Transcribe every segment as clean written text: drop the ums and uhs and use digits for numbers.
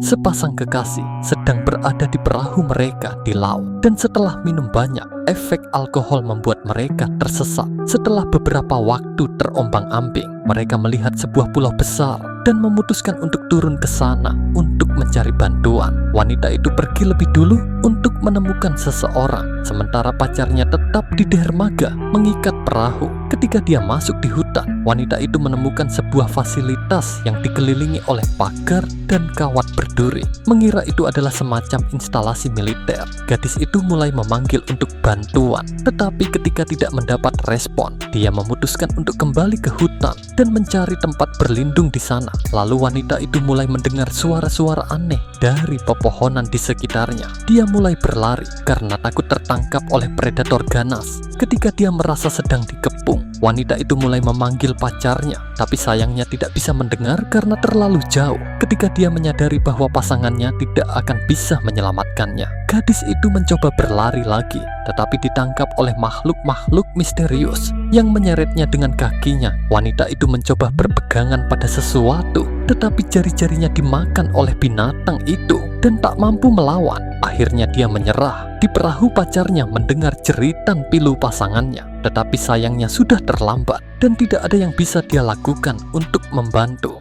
Sepasang kekasih sedang berada di perahu mereka di laut, dan setelah minum banyak, efek alkohol membuat mereka tersesat. Setelah beberapa waktu terombang-ambing, mereka melihat sebuah pulau besar dan memutuskan untuk turun ke sana untuk mencari bantuan. Wanita itu pergi lebih dulu untuk menemukan seseorang, sementara pacarnya tetap di dermaga mengikat perahu. Ketika dia masuk di hutan, wanita itu menemukan sebuah fasilitas yang dikelilingi oleh pagar dan kawat berduri. Mengira itu adalah semacam instalasi militer. Gadis itu mulai memanggil untuk bantuan, tetapi ketika tidak mendapat respon, dia memutuskan untuk kembali ke hutan dan mencari tempat berlindung di sana. Lalu wanita itu mulai mendengar suara-suara aneh dari pepohonan di sekitarnya. Dia mulai berlari karena takut tertangkap oleh predator ganas. Ketika dia merasa sedang dikepung, wanita itu mulai memanggil pacarnya, tapi sayangnya tidak bisa mendengar karena terlalu jauh. Ketika dia menyadari bahwa pasangannya tidak akan bisa menyelamatkannya, gadis itu mencoba berlari lagi, tetapi ditangkap oleh makhluk-makhluk misterius yang menyeretnya dengan kakinya. Wanita itu mencoba berpegangan pada sesuatu, tetapi jari-jarinya dimakan oleh binatang itu dan tak mampu melawan. Akhirnya dia menyerah. Di perahu pacarnya mendengar jeritan pilu pasangannya, tetapi sayangnya sudah terlambat dan tidak ada yang bisa dia lakukan untuk membantu.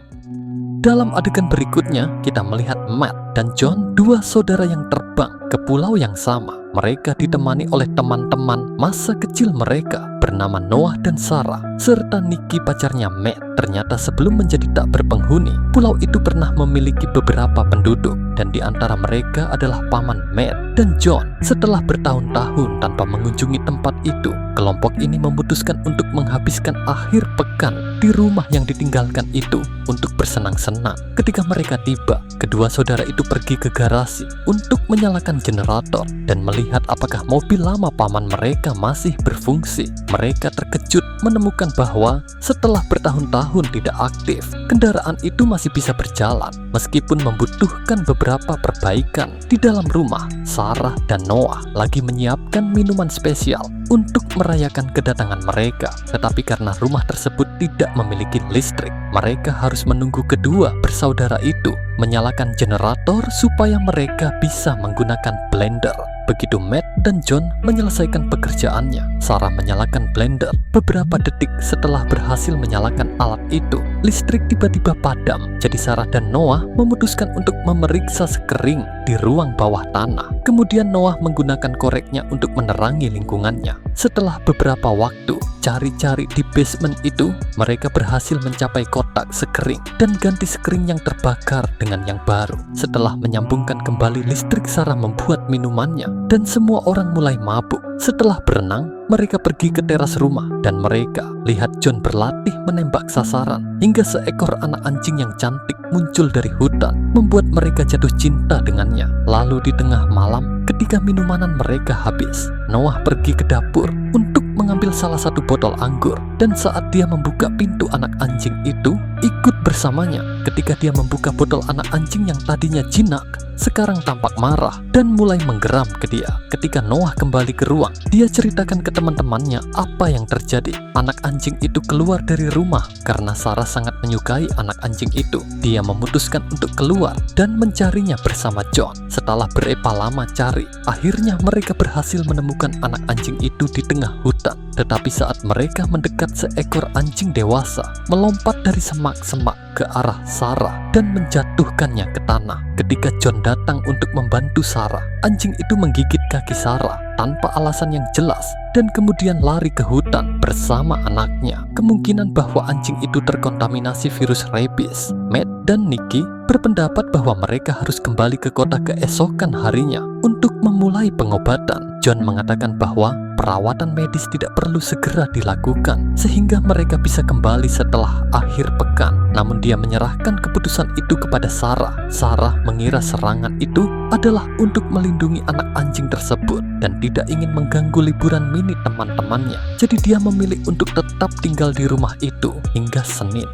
Dalam adegan berikutnya, kita melihat Matt dan John, dua saudara yang terbang ke pulau yang sama. Mereka ditemani oleh teman-teman masa kecil mereka bernama Noah dan Sarah, serta Nikki pacarnya Matt. Ternyata sebelum menjadi tak berpenghuni, pulau itu pernah memiliki beberapa penduduk, dan di antara mereka adalah paman Matt dan John. Setelah bertahun-tahun tanpa mengunjungi tempat itu, kelompok ini memutuskan untuk menghabiskan akhir pekan di rumah yang ditinggalkan itu untuk bersenang-senang. Ketika mereka tiba, kedua saudara itu pergi ke garasi untuk menyalakan generator dan melihat apakah mobil lama paman mereka masih berfungsi. Mereka terkejut menemukan bahwa setelah bertahun-tahun tidak aktif, kendaraan itu masih bisa berjalan meskipun membutuhkan beberapa perbaikan. Di dalam rumah, Sarah dan Noah lagi menyiapkan minuman spesial untuk merayakan kedatangan mereka, tetapi karena rumah tersebut tidak memiliki listrik, mereka harus menunggu kedua bersaudara itu menyalakan generator supaya mereka bisa menggunakan blender. Begitu Matt dan John menyelesaikan pekerjaannya, Sarah menyalakan blender. Beberapa detik setelah berhasil menyalakan alat itu, listrik tiba-tiba padam. Jadi Sarah dan Noah memutuskan untuk memeriksa sekering di ruang bawah tanah. Kemudian Noah menggunakan koreknya untuk menerangi lingkungannya. Setelah beberapa waktu cari-cari di basement itu, mereka berhasil mencapai kotak sekering dan ganti sekering yang terbakar dengan yang baru. Setelah menyambungkan kembali listrik, Sarah membuat minumannya dan semua orang mulai mabuk. Setelah berenang, mereka pergi ke teras rumah dan mereka lihat John berlatih menembak sasaran hingga seekor anak anjing yang cantik muncul dari hutan, membuat mereka jatuh cinta dengannya. Lalu di tengah malam, ketika minumanan mereka habis, Noah pergi ke dapur untuk mengambil salah satu botol anggur, dan saat dia membuka pintu, anak anjing itu ikut bersamanya. Ketika dia membuka botol, anak anjing yang tadinya jinak sekarang tampak marah dan mulai menggeram ke dia. Ketika Noah kembali ke ruang, dia ceritakan ke teman-temannya apa yang terjadi. Anak anjing itu keluar dari rumah karena Sarah sangat menyukai anak anjing itu. Dia memutuskan untuk keluar dan mencarinya bersama John. Setelah berapa lama cari, akhirnya mereka berhasil menemukan anak anjing itu di tengah hutan. Tetapi saat mereka mendekat, seekor anjing dewasa melompat dari semak-semak ke arah Sarah dan menjatuhkannya ke tanah. Ketika John datang untuk membantu Sarah, anjing itu menggigit kaki Sarah tanpa alasan yang jelas dan kemudian lari ke hutan bersama anaknya. Kemungkinan bahwa anjing itu terkontaminasi virus rabies. Matt dan Nikki berpendapat bahwa mereka harus kembali ke kota keesokan harinya untuk memulai pengobatan. John mengatakan bahwa perawatan medis tidak perlu segera dilakukan sehingga mereka bisa kembali setelah akhir pekan. Namun dia menyerahkan keputusan itu kepada Sarah. Sarah mengira serangan itu adalah untuk melindungi anak anjing tersebut dan tidak ingin mengganggu liburan mini teman-temannya. Jadi dia memilih untuk tetap tinggal di rumah itu hingga Senin.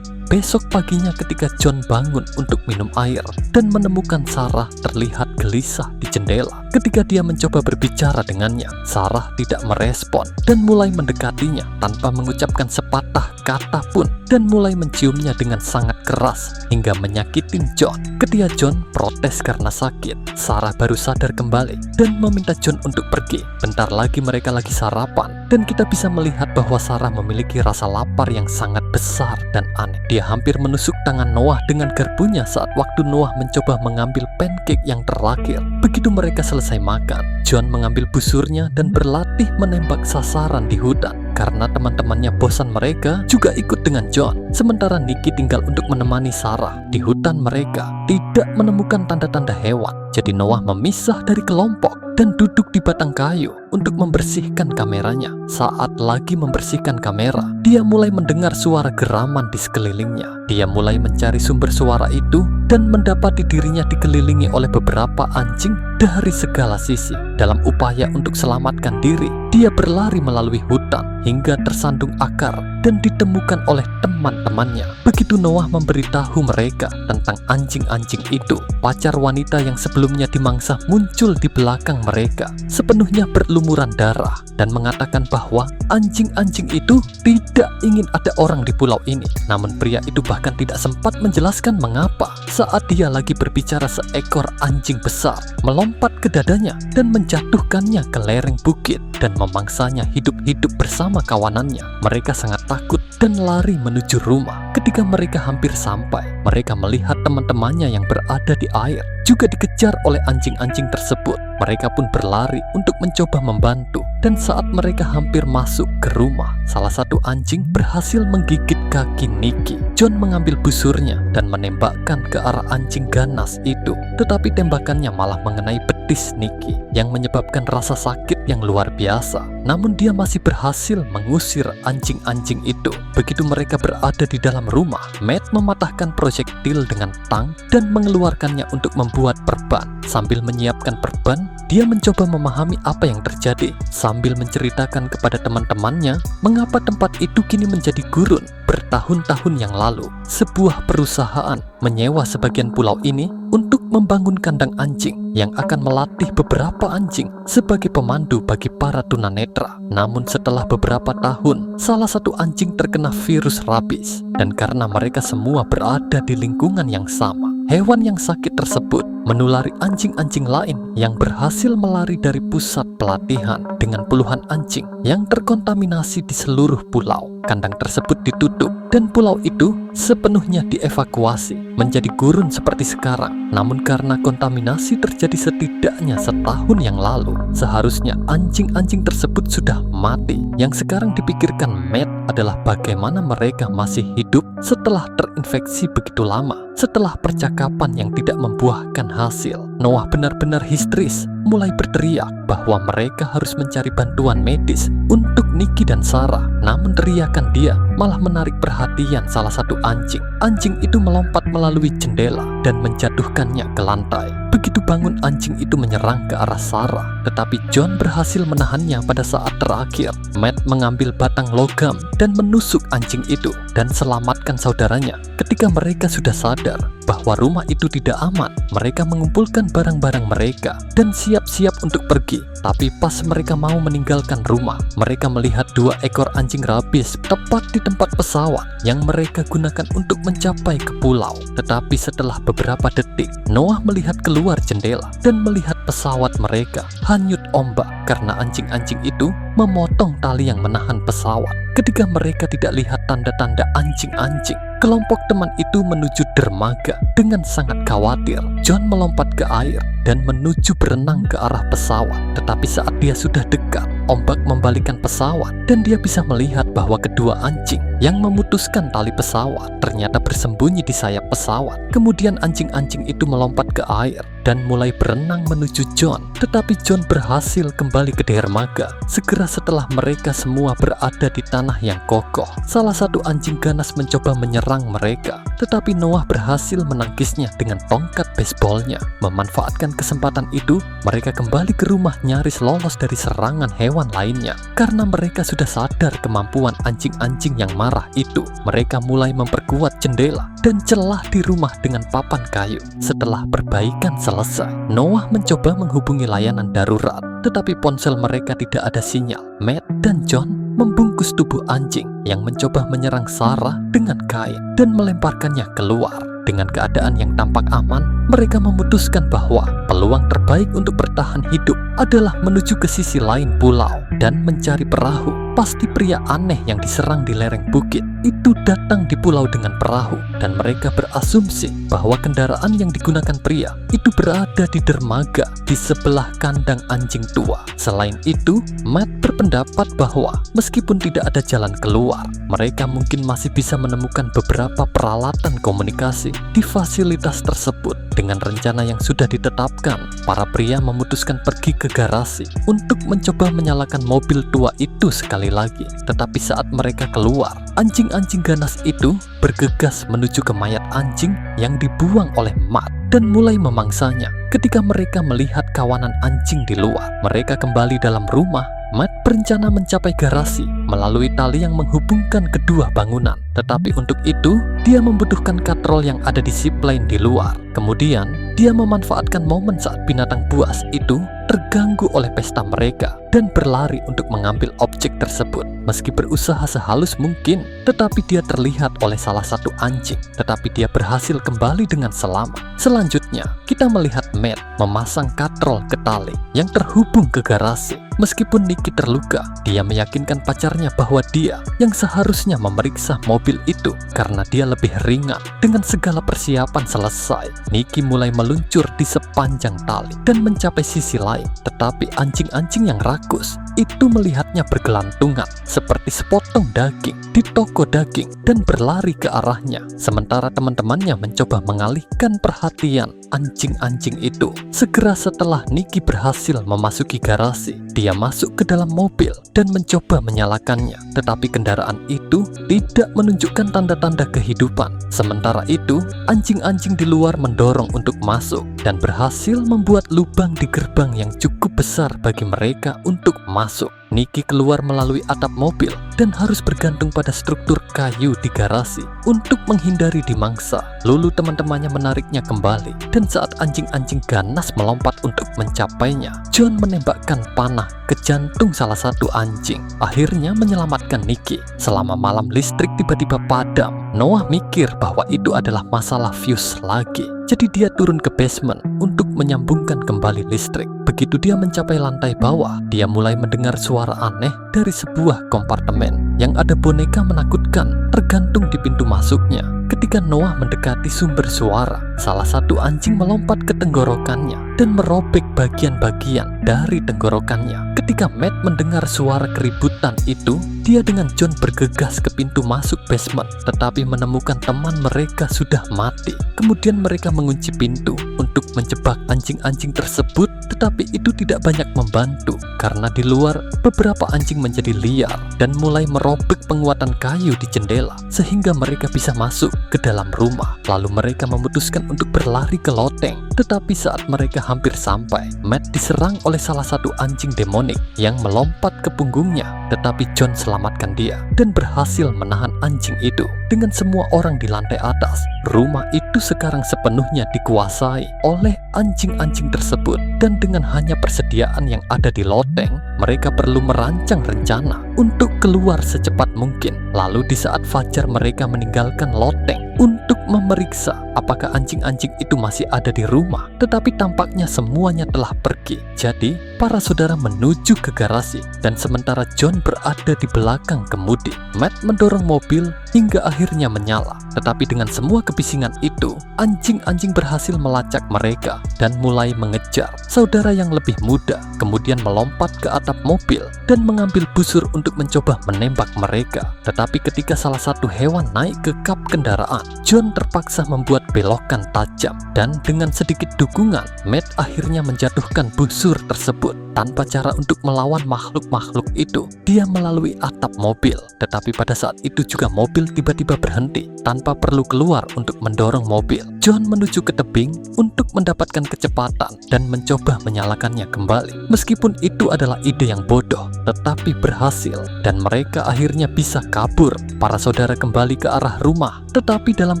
Besok paginya ketika John bangun untuk minum air dan menemukan Sarah terlihat gelisah di jendela. Ketika dia mencoba berbicara dengannya, Sarah tidak merespon dan mulai mendekatinya tanpa mengucapkan sepatah kata pun, dan mulai menciumnya dengan sangat keras hingga menyakitin John. Ketika John protes karena sakit, Sarah baru sadar kembali dan meminta John untuk pergi. Bentar lagi mereka lagi sarapan, dan kita bisa melihat bahwa Sarah memiliki rasa lapar yang sangat besar dan aneh. Dia hampir menusuk tangan Noah dengan garpunya saat waktu Noah mencoba mengambil pancake yang terakhir. Begitu mereka selesai makan, John mengambil busurnya dan berlatih menembak sasaran di hutan. Karena teman-temannya bosan, mereka juga ikut dengan John. Sementara Nikki tinggal untuk menemani Sarah. Di hutan mereka tidak menemukan tanda-tanda hewan. Jadi Noah memisah dari kelompok dan duduk di batang kayu untuk membersihkan kameranya. Saat lagi membersihkan kamera, dia mulai mendengar suara geraman di sekelilingnya. Dia mulai mencari sumber suara itu dan mendapati dirinya dikelilingi oleh beberapa anjing dari segala sisi. Dalam upaya untuk selamatkan diri, dia berlari melalui hutan hingga tersandung akar dan ditemukan oleh teman-temannya. Begitu Noah memberitahu mereka tentang anjing-anjing itu, pacar wanita yang sebelumnya dimangsa muncul di belakang mereka, sepenuhnya berlumuran darah, dan mengatakan bahwa anjing-anjing itu tidak ingin ada orang di pulau ini. Namun pria itu bahkan tidak sempat menjelaskan mengapa. Saat dia lagi berbicara, seekor anjing besar melompat ke dadanya dan menjatuhkannya ke lereng bukit dan memangsanya hidup-hidup bersama kawanannya. Mereka sangat takut dan lari menuju rumah. Ketika mereka hampir sampai, mereka melihat teman-temannya yang berada di air juga dikejar oleh anjing-anjing tersebut. Mereka pun berlari untuk mencoba membantu. Dan saat mereka hampir masuk ke rumah, salah satu anjing berhasil menggigit kaki Nikki. John mengambil busurnya dan menembakkan ke arah anjing ganas itu. Tetapi tembakannya malah mengenai betis Nikki yang menyebabkan rasa sakit yang luar biasa. Namun dia masih berhasil mengusir anjing-anjing itu. Begitu mereka berada di dalam rumah, Matt mematahkan proyektil dengan tang dan mengeluarkannya untuk membuat perban. Sambil menyiapkan perban, dia mencoba memahami apa yang terjadi sambil menceritakan kepada teman-temannya mengapa tempat itu kini menjadi gurun. Bertahun-tahun yang lalu, sebuah perusahaan menyewa sebagian pulau ini untuk membangun kandang anjing yang akan melatih beberapa anjing sebagai pemandu bagi para tunanetra. Namun setelah beberapa tahun, salah satu anjing terkena virus rabies, dan karena mereka semua berada di lingkungan yang sama, hewan yang sakit tersebut menulari anjing-anjing lain yang berhasil melari dari pusat pelatihan dengan puluhan anjing yang terkontaminasi di seluruh pulau. Kandang tersebut ditutup dan pulau itu sepenuhnya dievakuasi menjadi gurun seperti sekarang. Namun karena kontaminasi terjadi setidaknya setahun yang lalu, seharusnya anjing-anjing tersebut sudah mati. Yang sekarang dipikirkan Matt adalah bagaimana mereka masih hidup setelah terinfeksi begitu lama. Setelah percakapan yang tidak membuahkan hasil, Noah benar-benar histeris, mulai berteriak bahwa mereka harus mencari bantuan medis untuk Nikki dan Sarah. Namun teriakan dia malah menarik perhatian salah satu anjing. Anjing itu melompat melalui jendela dan menjatuhkannya ke lantai. Begitu bangun, anjing itu menyerang ke arah Sarah, tetapi John berhasil menahannya pada saat terakhir. Matt mengambil batang logam dan menusuk anjing itu dan selamatkan saudaranya. Ketika mereka sudah sadar bahwa rumah itu tidak aman, mereka mengumpulkan barang-barang mereka dan siap-siap untuk pergi. Tapi pas mereka mau meninggalkan rumah, mereka melihat 2 ekor anjing rabies tepat di tempat pesawat yang mereka gunakan untuk mencapai ke pulau. Tetapi setelah beberapa detik, Noah melihat keluar jendela dan melihat pesawat mereka hanyut ombak karena anjing-anjing itu memotong tali yang menahan pesawat. Ketika mereka tidak lihat tanda-tanda anjing-anjing, kelompok teman itu menuju dermaga dengan sangat khawatir. John melompat ke air dan menuju berenang ke arah pesawat. Tetapi saat dia sudah dekat, ombak membalikkan pesawat dan dia bisa melihat bahwa kedua anjing yang memutuskan tali pesawat ternyata bersembunyi di sayap pesawat. Kemudian anjing-anjing itu melompat ke air dan mulai berenang menuju John. Tetapi John berhasil kembali ke dermaga segera setelah mereka semua berada di tanah yang kokoh. Salah satu anjing ganas mencoba menyerang mereka, tetapi Noah berhasil menangkisnya dengan tongkat baseballnya. Memanfaatkan kesempatan itu, mereka kembali ke rumah nyaris lolos dari serangan hewan lainnya karena mereka sudah sadar kemampuan anjing-anjing yang marah itu, mereka mulai memperkuat jendela dan celah di rumah dengan papan kayu. Setelah perbaikan selesai, Noah mencoba menghubungi layanan darurat, tetapi ponsel mereka tidak ada sinyal. Matt dan John membungkus tubuh anjing yang mencoba menyerang Sarah dengan kain dan melemparkannya keluar. Dengan keadaan yang tampak aman, mereka memutuskan bahwa peluang terbaik untuk bertahan hidup adalah menuju ke sisi lain pulau dan mencari perahu. Pasti pria aneh yang diserang di lereng bukit itu datang di pulau dengan perahu, dan mereka berasumsi bahwa kendaraan yang digunakan pria itu berada di dermaga di sebelah kandang anjing tua. Selain itu, Matt berpendapat bahwa meskipun tidak ada jalan keluar, mereka mungkin masih bisa menemukan beberapa peralatan komunikasi di fasilitas tersebut. Dengan rencana yang sudah ditetapkan, para pria memutuskan pergi ke garasi untuk mencoba menyalakan mobil tua itu sekali lagi. Tetapi saat mereka keluar, anjing-anjing ganas itu bergegas menuju ke mayat anjing yang dibuang oleh Matt dan mulai memangsanya. Ketika mereka melihat kawanan anjing di luar, mereka kembali dalam rumah. Matt berencana mencapai garasi melalui tali yang menghubungkan kedua bangunan. Tetapi untuk itu, dia membutuhkan katrol yang ada di zipline di luar. Kemudian, dia memanfaatkan momen saat binatang buas itu terganggu oleh pesta mereka dan berlari untuk mengambil objek tersebut. Meski berusaha sehalus mungkin, tetapi dia terlihat oleh salah satu anjing, tetapi dia berhasil kembali dengan selamat. Selanjutnya, kita melihat Matt memasang katrol ke tali yang terhubung ke garasi. Meskipun Nikki terluka, dia meyakinkan pacarnya bahwa dia yang seharusnya memeriksa mobil itu karena dia lebih ringan. Dengan segala persiapan selesai, Nikki mulai meluncur di sepanjang tali dan mencapai sisi lain. Tetapi anjing-anjing yang rakus itu melihatnya bergelantungan seperti sepotong daging di toko daging dan berlari ke arahnya. Sementara teman-temannya mencoba mengalihkan perhatian anjing-anjing itu. Segera setelah Nikki berhasil memasuki garasi, dia masuk ke dalam mobil dan mencoba menyalakannya. Tetapi kendaraan itu tidak menunjukkan tanda-tanda kehidupan. Sementara itu, anjing-anjing di luar mendorong untuk masuk dan berhasil membuat lubang di gerbang yang cukup besar bagi mereka untuk masuk. Nikki keluar melalui atap mobil dan harus bergantung pada struktur kayu di garasi untuk menghindari dimangsa. Lalu teman-temannya menariknya kembali, dan saat anjing-anjing ganas melompat untuk mencapainya, John menembakkan panah ke jantung salah satu anjing, akhirnya menyelamatkan Nikki. Selama malam listrik tiba-tiba padam, Noah mikir bahwa itu adalah masalah fuse lagi. Jadi dia turun ke basement untuk menyambungkan kembali listrik. Begitu dia mencapai lantai bawah, dia mulai mendengar suara aneh dari sebuah kompartemen yang ada boneka menakutkan tergantung di pintu masuknya. Ketika Noah mendekati sumber suara, salah satu anjing melompat ke tenggorokannya dan merobek bagian-bagian dari tenggorokannya. Ketika Matt mendengar suara keributan itu, dia dengan John bergegas ke pintu masuk basement, tetapi menemukan teman mereka sudah mati. Kemudian mereka mengunci pintu untuk menjebak anjing-anjing tersebut, tetapi itu tidak banyak membantu karena di luar beberapa anjing menjadi liar dan mulai merobek penguatan kayu di jendela sehingga mereka bisa masuk ke dalam rumah. Lalu mereka memutuskan untuk berlari ke loteng, tetapi saat mereka hampir sampai, Matt diserang oleh salah satu anjing demonik yang melompat ke punggungnya, tetapi John selamatkan dia dan berhasil menahan anjing itu. Dengan semua orang di lantai atas, rumah itu sekarang sepenuhnya dikuasai oleh anjing-anjing tersebut, dan dengan hanya persediaan yang ada di loteng, mereka perlu merancang rencana untuk keluar secepat mungkin. Lalu di saat fajar mereka meninggalkan loteng untuk memeriksa apakah anjing-anjing itu masih ada di rumah, tetapi tampaknya semuanya telah pergi. Jadi para saudara menuju ke garasi, dan sementara John berada di belakang kemudi, Matt mendorong mobil hingga akhirnya menyala. Tetapi dengan semua kebisingan itu, anjing-anjing berhasil melacak mereka dan mulai mengejar. Saudara yang lebih muda kemudian melompat ke atap mobil dan mengambil busur untuk mencoba menembak mereka. Tetapi ketika salah satu hewan naik ke kap kendaraan, John terpaksa membuat belokan tajam, dan dengan sedikit dukungan, Matt akhirnya menjatuhkan busur tersebut. tanpa cara untuk melawan makhluk-makhluk itu. Dia melalui atap mobil, tetapi pada saat itu juga mobil tiba-tiba berhenti tanpa perlu keluar untuk mendorong mobil. John menuju ke tebing untuk mendapatkan kecepatan dan mencoba menyalakannya kembali. Meskipun itu adalah ide yang bodoh, tetapi berhasil dan mereka akhirnya bisa kabur. Para saudara kembali ke arah rumah, tetapi dalam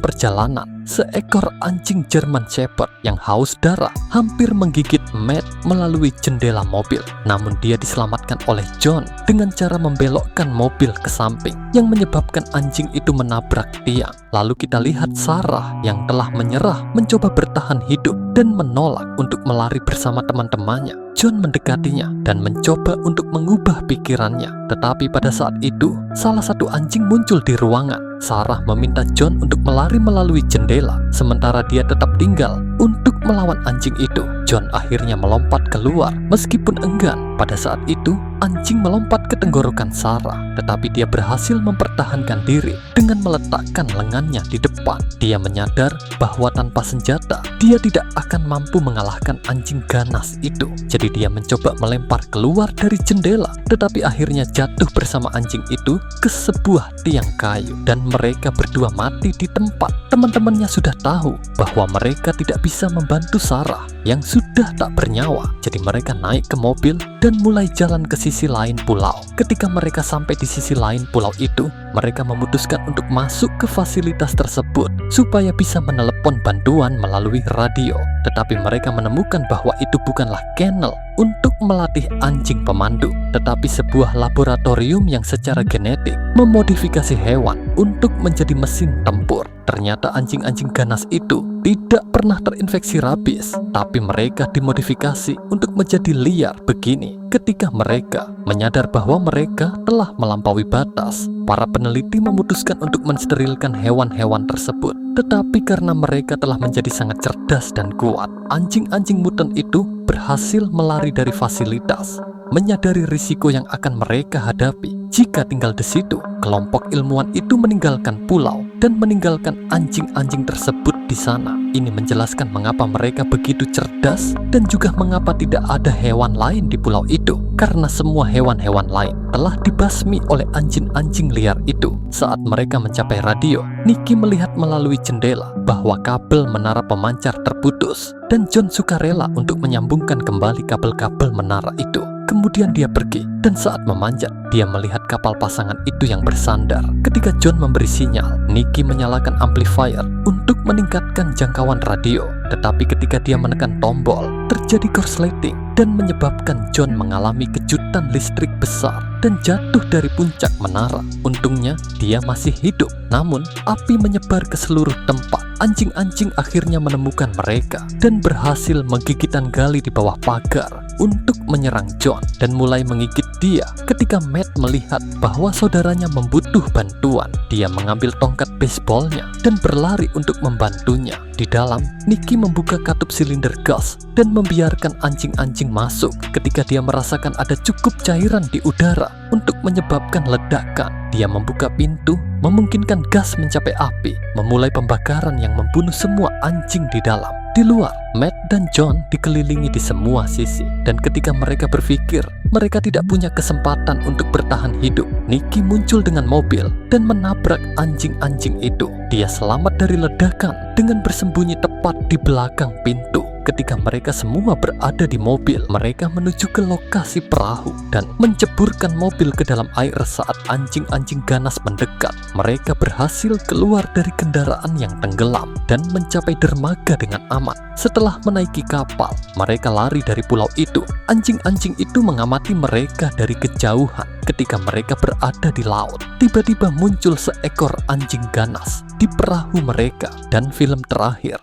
perjalanan, seekor anjing German Shepherd yang haus darah hampir menggigit Matt melalui jendela mobil. Namun dia diselamatkan oleh John dengan cara membelokkan mobil ke samping yang menyebabkan anjing itu menabrak tiang. Lalu kita lihat Sarah yang telah menyerah mencoba bertahan hidup dan menolak untuk melari bersama teman-temannya. John mendekatinya dan mencoba untuk mengubah pikirannya. Tetapi pada saat itu, salah satu anjing muncul di ruangan. Sarah meminta John untuk melari melalui jendela, sementara dia tetap tinggal untuk melawan anjing itu. John akhirnya melompat keluar, meskipun enggan. Pada saat itu, anjing melompat ke tenggorokan Sarah, tetapi dia berhasil mempertahankan diri dengan meletakkan lengannya di depan. Dia menyadar bahwa tanpa senjata, dia tidak akan mampu mengalahkan anjing ganas itu. Jadi dia mencoba melempar keluar dari jendela, tetapi akhirnya jatuh bersama anjing itu ke sebuah tiang kayu dan mereka berdua mati di tempat. Teman-temannya sudah tahu bahwa mereka tidak bisa membantu Sarah yang sudah tak bernyawa. Jadi mereka naik ke mobil dan mulai jalan ke sisi lain pulau. Ketika mereka sampai di sisi lain pulau itu, mereka memutuskan untuk masuk ke fasilitas tersebut supaya bisa menelepon bantuan melalui radio. Tetapi mereka menemukan bahwa itu bukanlah kennel untuk melatih anjing pemandu, tetapi sebuah laboratorium yang secara genetik memodifikasi hewan untuk menjadi mesin tempur. Ternyata anjing-anjing ganas itu tidak pernah terinfeksi rabies, tapi mereka dimodifikasi untuk menjadi liar begini. Ketika mereka menyadar bahwa mereka telah melampaui batas, para peneliti memutuskan untuk mensterilkan hewan-hewan tersebut. Tetapi karena mereka telah menjadi sangat cerdas dan kuat, anjing-anjing mutant itu berhasil melari dari fasilitas. Menyadari risiko yang akan mereka hadapi jika tinggal di situ, kelompok ilmuwan itu meninggalkan pulau dan meninggalkan anjing-anjing tersebut di sana. Ini menjelaskan mengapa mereka begitu cerdas dan juga mengapa tidak ada hewan lain di pulau itu, karena semua hewan-hewan lain telah dibasmi oleh anjing-anjing liar itu. Saat mereka mencapai radio, Nikki melihat melalui jendela bahwa kabel menara pemancar terputus dan John sukarela untuk menyambungkan kembali kabel-kabel menara itu. Kemudian dia pergi, dan saat memanjat, dia melihat kapal pasangan itu yang bersandar. Ketika John memberi sinyal, Nikki menyalakan amplifier untuk meningkatkan jangkauan radio. Tetapi ketika dia menekan tombol, terjadi korsleting dan menyebabkan John mengalami kejutan listrik besar dan jatuh dari puncak menara. Untungnya, dia masih hidup, namun api menyebar ke seluruh tempat. Anjing-anjing akhirnya menemukan mereka dan berhasil menggigitkan gali di bawah pagar untuk menyerang John dan mulai menggigit dia. Ketika Matt melihat bahwa saudaranya membutuh bantuan, dia mengambil tongkat baseballnya dan berlari untuk membantunya. Di dalam, Nikki membuka katup silinder gas dan membiarkan anjing-anjing masuk. Ketika dia merasakan ada cukup cairan di udara untuk menyebabkan ledakan, dia membuka pintu, memungkinkan gas mencapai api, memulai pembakaran yang membunuh semua anjing di dalam. Di luar, Matt dan John dikelilingi di semua sisi, dan ketika mereka berpikir mereka tidak punya kesempatan untuk bertahan hidup, Nikki muncul dengan mobil dan menabrak anjing-anjing itu. Dia selamat dari ledakan dengan bersembunyi tepat di belakang pintu. Ketika mereka semua berada di mobil, mereka menuju ke lokasi perahu dan menceburkan mobil ke dalam air saat anjing-anjing ganas mendekat. Mereka berhasil keluar dari kendaraan yang tenggelam dan mencapai dermaga dengan aman. Setelah menaiki kapal, mereka lari dari pulau itu. Anjing-anjing itu mengamati mereka dari kejauhan. Ketika mereka berada di laut, tiba-tiba muncul seekor anjing ganas di perahu mereka. Dan film terakhir